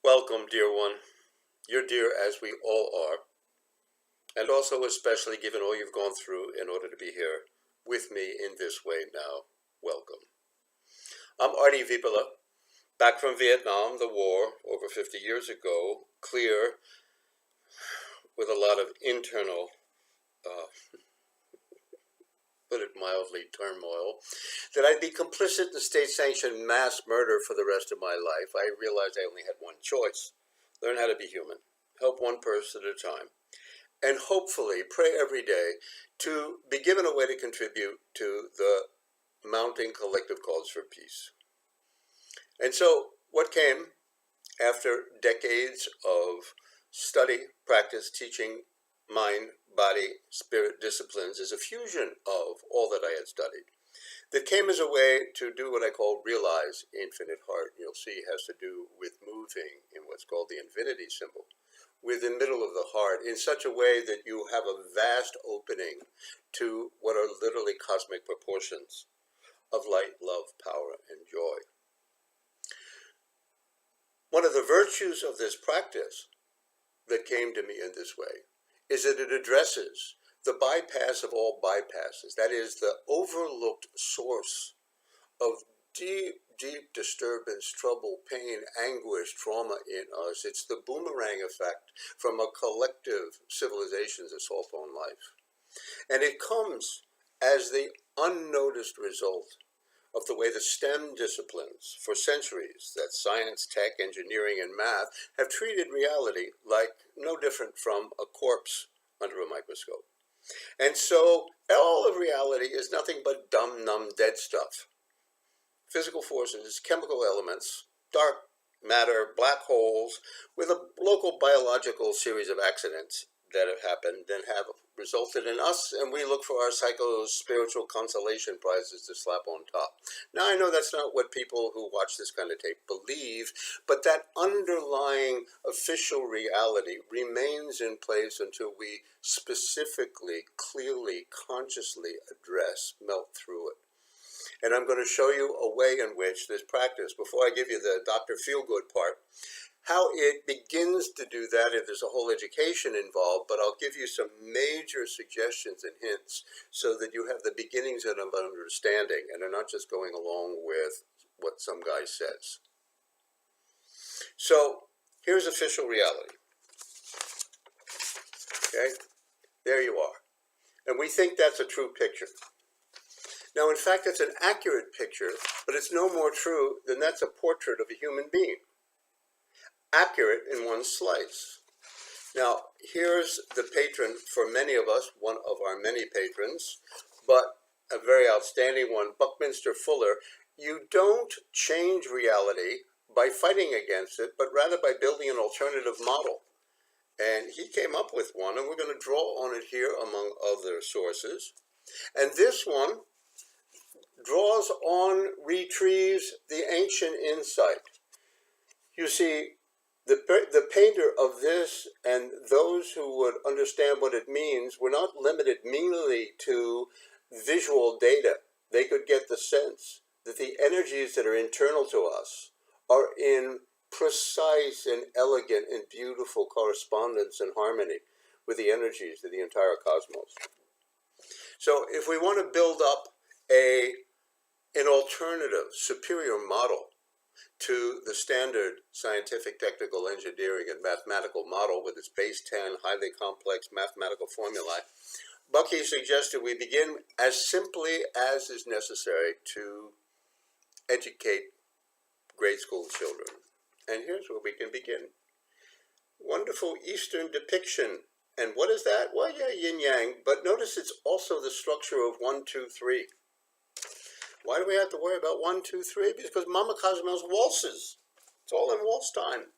Welcome, dear one. You're dear as we all are, and also especially given all you've gone through in order to be here with me in this way now. Welcome. I'm Artie Vipala, back from Vietnam, the war over 50 years ago, clear with a lot of internal, put it mildly, turmoil, that I'd be complicit in state-sanctioned mass murder for the rest of my life. I realized I only had one choice: learn how to be human, help one person at a time, and hopefully pray every day to be given a way to contribute to the mounting collective calls for peace. And so what came after decades of study, practice, teaching, mind, body, spirit disciplines is a fusion of all that I had studied that came as a way to do what I call realize infinite heart. You'll see it has to do with moving in what's called the infinity symbol, with the middle of the heart, in such a way that you have a vast opening to what are literally cosmic proportions of light, love, power, and joy. One of the virtues of this practice that came to me in this way is that it addresses the bypass of all bypasses. That is, the overlooked source of deep, deep disturbance, trouble, pain, anguish, trauma in us. It's the boomerang effect from a collective civilization's assault on life. And it comes as the unnoticed result of the way the STEM disciplines for centuries, that's science, tech, engineering, and math, have treated reality like no different from a corpse under a microscope. And so all of reality is nothing but dumb, numb, dead stuff. Physical forces, chemical elements, dark matter, black holes, with a local biological series of accidents that have happened and have resulted in us, and we look for our psycho-spiritual consolation prizes to slap on top. Now, I know that's not what people who watch this kind of tape believe, but that underlying official reality remains in place until we specifically, clearly, consciously address, melt through it. And I'm going to show you a way in which this practice, before I give you the Dr. Feelgood part, how it begins to do that. If there's a whole education involved, but I'll give you some major suggestions and hints so that you have the beginnings of an understanding and are not just going along with what some guy says. So here's official reality. Okay, there you are. And we think that's a true picture. Now, in fact, it's an accurate picture, but it's no more true than that's a portrait of a human being. Accurate in one slice. Now, here's the patron for many of us, one of our many patrons, but a very outstanding one, Buckminster Fuller. You don't change reality by fighting against it, but rather by building an alternative model. And he came up with one, and we're going to draw on it here among other sources. And this one draws on, retrieves the ancient insight. You see, the painter of this and those who would understand what it means were not limited merely to visual data. They could get the sense that the energies that are internal to us are in precise and elegant and beautiful correspondence and harmony with the energies of the entire cosmos. So if we want to build up an alternative, superior model to the standard scientific, technical, engineering, and mathematical model with its base 10 highly complex mathematical formulae, Bucky suggested we begin as simply as is necessary to educate grade school children. And here's where we can begin. Wonderful Eastern depiction. And what is that? Well, yeah, yin-yang, but notice it's also the structure of 1, 2, 3. Why do we have to worry about 1, 2, 3? Because Mama Cosmos waltzes. It's all in waltz time.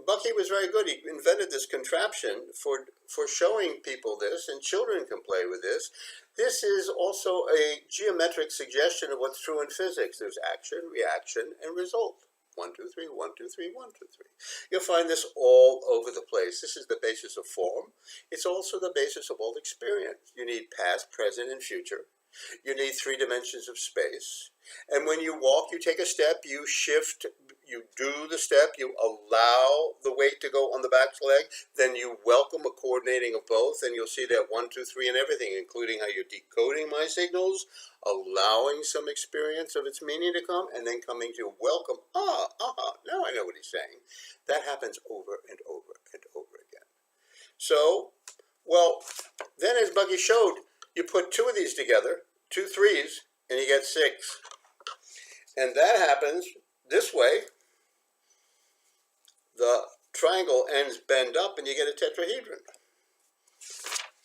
Bucky was very good. He invented this contraption for showing people this, and children can play with this. This is also a geometric suggestion of what's true in physics. There's action, reaction, and result. 1, 2, 3, 1, 2, 3, 1, 2, 3. You'll find this all over the place. This is the basis of form. It's also the basis of all experience. You need past, present, and future. You need 3 dimensions of space. And when you walk, you take a step, you shift you do the step, you allow the weight to go on the back leg, then you welcome a coordinating of both, and you'll see that 1, 2, 3 and everything, including how you're decoding my signals, allowing some experience of its meaning to come, and then coming to welcome, now I know what he's saying. That happens over and over and over again. So, well, then as Buggy showed, you put 2 of these together, 2 3s, and you get 6. And that happens this way. The triangle ends bend up and you get a tetrahedron.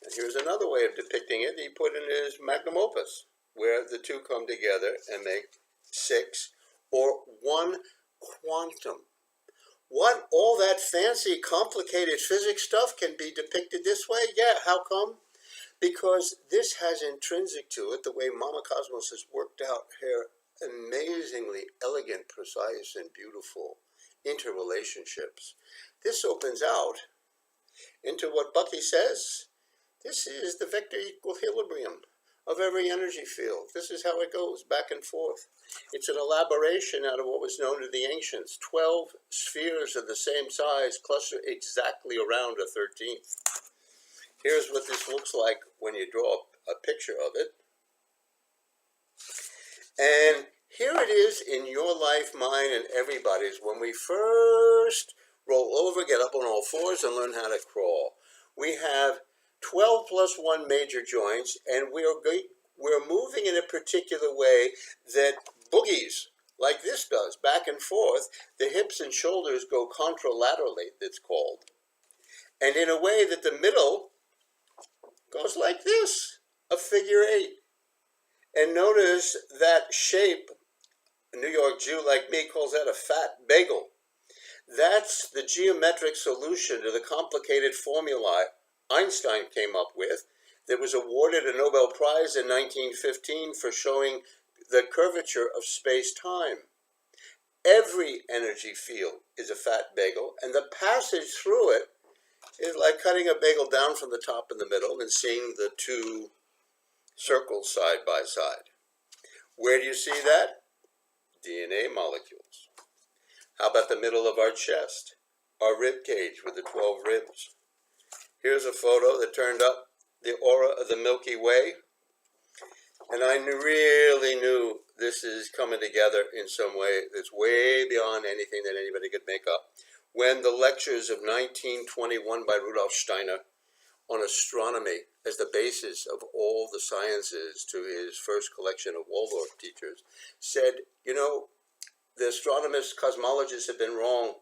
And here's another way of depicting it. He put in his magnum opus, where the 2 come together and make 6, or 1 quantum. What? All that fancy, complicated physics stuff can be depicted this way? Yeah, how come? Because this has intrinsic to it the way Mama Cosmos has worked out her amazingly elegant, precise, and beautiful interrelationships. This opens out into what Bucky says. This is the vector equilibrium of every energy field. This is how it goes back and forth. It's an elaboration out of what was known to the ancients. 12 spheres of the same size cluster exactly around a 13th. Here's what this looks like when you draw a picture of it. And here it is in your life, mine, and everybody's when we first roll over, get up on all fours, and learn how to crawl. We have 12 plus 1 major joints, and we're moving in a particular way that boogies, like this does, back and forth. The hips and shoulders go contralaterally, it's called. And in a way that the middle goes like this, a figure 8. And notice that shape, a New York Jew like me calls that a fat bagel. That's the geometric solution to the complicated formula Einstein came up with that was awarded a Nobel Prize in 1915 for showing the curvature of space-time. Every energy field is a fat bagel, and the passage through it is like cutting a bagel down from the top in the middle and seeing the 2 circles side by side. Where do you see that? DNA molecules. How about the middle of our chest? Our rib cage with the 12 ribs. Here's a photo that turned up the aura of the Milky Way. And I really knew this is coming together in some way that's way beyond anything that anybody could make up. When the lectures of 1921 by Rudolf Steiner on astronomy as the basis of all the sciences to his first collection of Waldorf teachers said, you know, the astronomers, cosmologists have been wrong.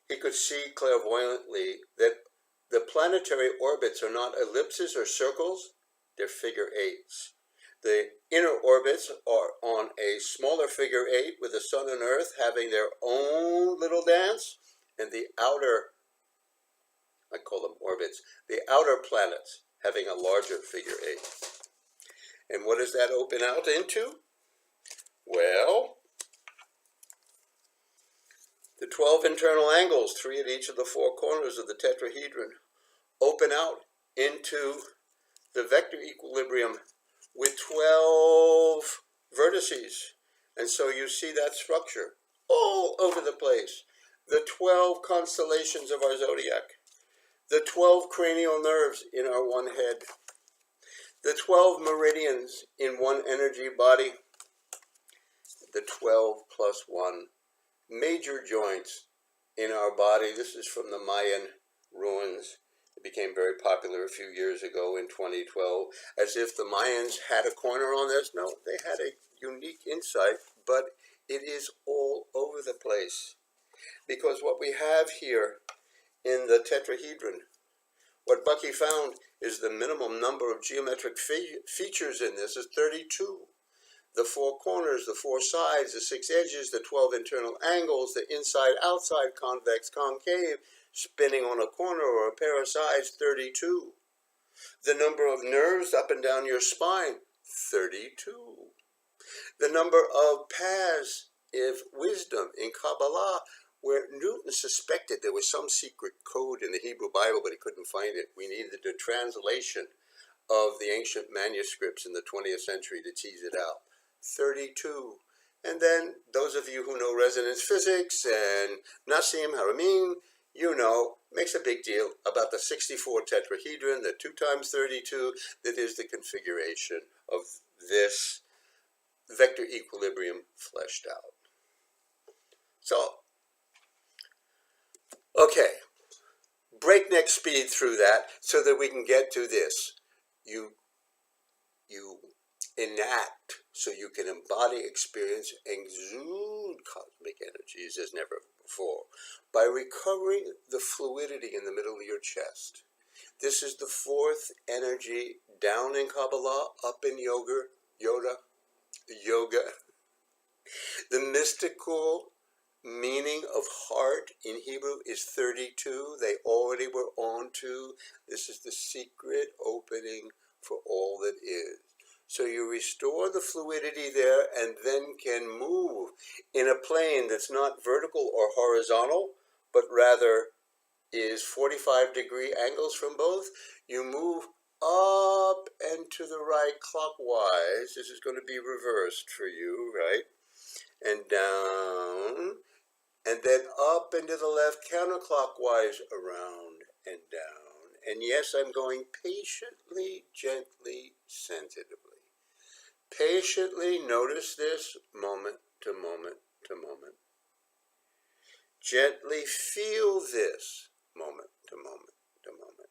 He could see clairvoyantly that the planetary orbits are not ellipses or circles, they're figure 8s. The inner orbits are on a smaller figure 8 with the sun and earth having their own little dance, and the outer, I call them orbits, the outer planets having a larger figure 8. And what does that open out into? Well, the 12 internal angles, 3 at each of the 4 corners of the tetrahedron, open out into the vector equilibrium with 12 vertices. And so you see that structure all over the place. The 12 constellations of our zodiac. The 12 cranial nerves in our one head. The 12 meridians in one energy body. The 12 plus 1 major joints in our body. This is from the Mayan ruins. It became very popular a few years ago in 2012, as if the Mayans had a corner on this. No, they had a unique insight, but it is all over the place. Because what we have here in the tetrahedron, what Bucky found is the minimum number of geometric features in this is 32. The 4 corners, the 4 sides, the 6 edges, the 12 internal angles, the inside, outside, convex, concave, spinning on a corner or a pair of sides, 32. The number of nerves up and down your spine, 32. The number of paths of wisdom in Kabbalah, where Newton suspected there was some secret code in the Hebrew Bible, but he couldn't find it. We needed a translation of the ancient manuscripts in the 20th century to tease it out. 32. And then those of you who know resonance physics and Nassim Haramein, you know, makes a big deal about the 64 tetrahedron, the 2 times 32, that is the configuration of this vector equilibrium fleshed out. So, okay, breakneck speed through that so that we can get to this. You enact so you can embody, experience, exude cosmic energies as never before by recovering the fluidity in the middle of your chest. This is the fourth energy down in Kabbalah, up in yoga. The mystical meaning of heart in Hebrew is 32. They already were on to. This is the secret opening for all that is. So you restore the fluidity there and then can move in a plane that's not vertical or horizontal, but rather is 45-degree angles from both. You move up and to the right clockwise. This is going to be reversed for you, right? And down, and then up and to the left counterclockwise, around and down. And yes, I'm going patiently, gently, sensitively. Patiently notice this moment to moment to moment. Gently feel this moment to moment to moment.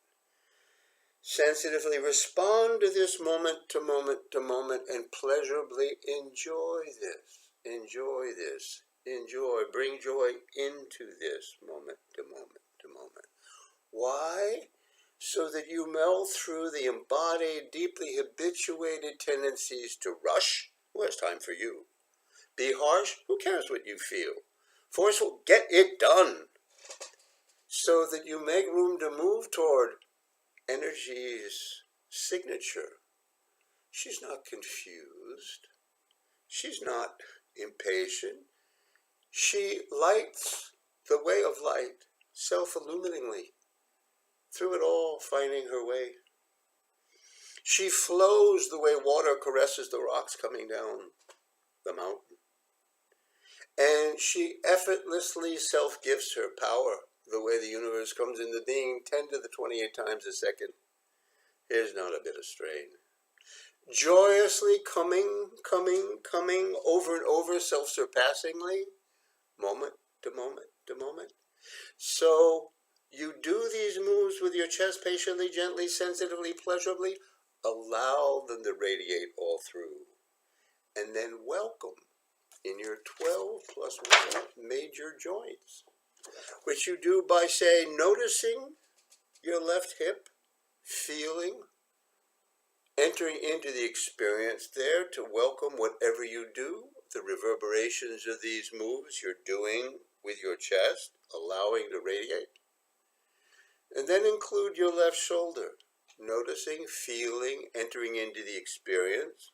Sensitively respond to this moment to moment to moment and pleasurably enjoy this. Enjoy this. Enjoy. Bring joy into this moment to moment to moment. Why? So that you melt through the embodied, deeply habituated tendencies to rush. Well, it's time for you. Be harsh. Who cares what you feel? Forceful. Get it done. So that you make room to move toward energy's signature. She's not confused. She's not impatient. She lights the way of light, self-illuminatingly, through it all, finding her way. She flows the way water caresses the rocks coming down the mountain. And she effortlessly self-gifts her power, the way the universe comes into being 10 to the 28 times a second. Here's not a bit of strain. Joyously coming, over and over, self-surpassingly, moment to moment to moment. So you do these moves with your chest patiently, gently, sensitively, pleasurably. Allow them to radiate all through. And then welcome in your 12 plus 1 major joints, which you do by, say, noticing your left hip, feeling, entering into the experience there to welcome whatever you do, the reverberations of these moves you're doing with your chest, allowing to radiate. And then include your left shoulder, noticing, feeling, entering into the experience.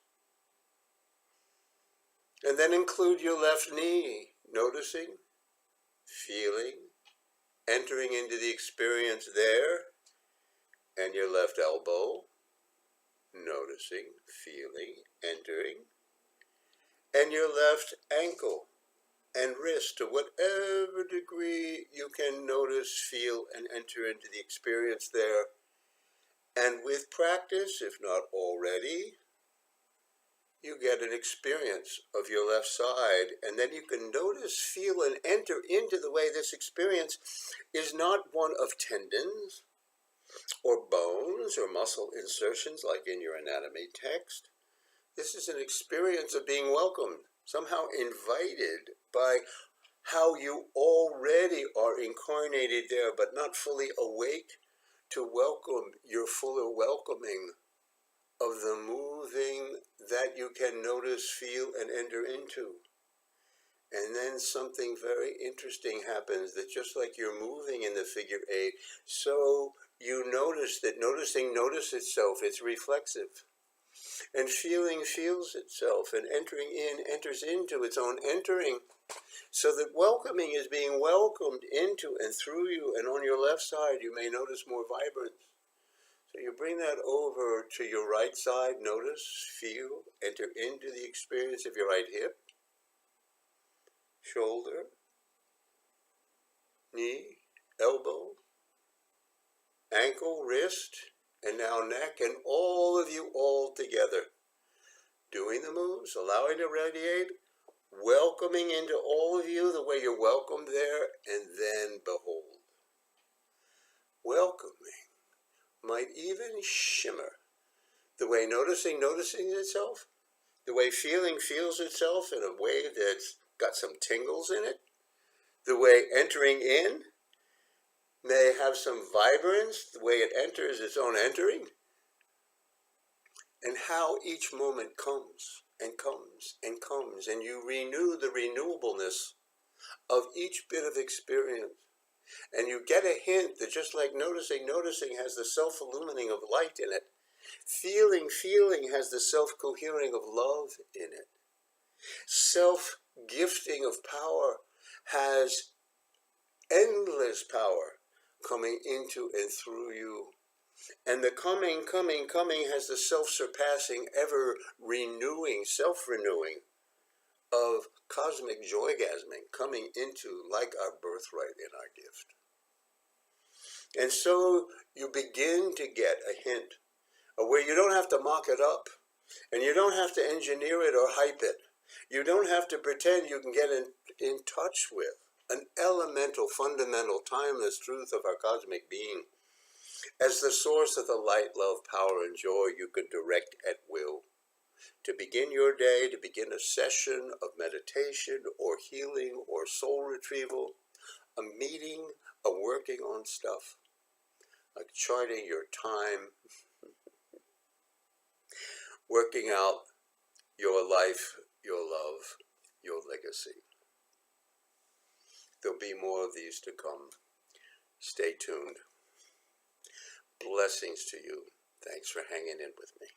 And then include your left knee, noticing, feeling, entering into the experience there. And your left elbow, noticing, feeling, entering. And your left ankle and wrist, to whatever degree you can notice, feel, and enter into the experience there. And with practice, if not already, you get an experience of your left side, and then you can notice, feel, and enter into the way this experience is not one of tendons or bones or muscle insertions like in your anatomy text. This is an experience of being welcomed, somehow invited by how you already are incarnated there, but not fully awake to welcome your fuller welcoming of the moving that you can notice, feel, and enter into. And then something very interesting happens, that just like you're moving in the figure 8, so you notice that noticing notices itself, it's reflexive. And feeling feels itself, and entering in enters into its own entering. So that welcoming is being welcomed into and through you, and on your left side you may notice more vibrance. So you bring that over to your right side, notice, feel, enter into the experience of your right hip. shoulder, knee, elbow, ankle, wrist, and now neck, and all of you all together. Doing the moves, allowing to radiate, welcoming into all of you the way you're welcomed there, and then behold. Welcoming might even shimmer. The way noticing itself, the way feeling feels itself in a way that's got some tingles in it, the way entering in may have some vibrance, the way it enters its own entering, and how each moment comes and comes and comes, and you renew the renewableness of each bit of experience. And you get a hint that just like noticing has the self-illumining of light in it. Feeling has the self-cohering of love in it. Self-gifting of power has endless power coming into and through you. And the coming has the self-surpassing, ever-renewing, self-renewing of cosmic joygasming coming into like our birthright in our gift. And so you begin to get a hint of where you don't have to mock it up, and you don't have to engineer it or hype it. You don't have to pretend you can get in touch with an elemental, fundamental, timeless truth of our cosmic being as the source of the light, love, power, and joy you can direct at will. To begin your day, to begin a session of meditation or healing or soul retrieval, a meeting, a working on stuff, like charting your time, working out your life, your love, your legacy. There'll be more of these to come. Stay tuned. Blessings to you. Thanks for hanging in with me.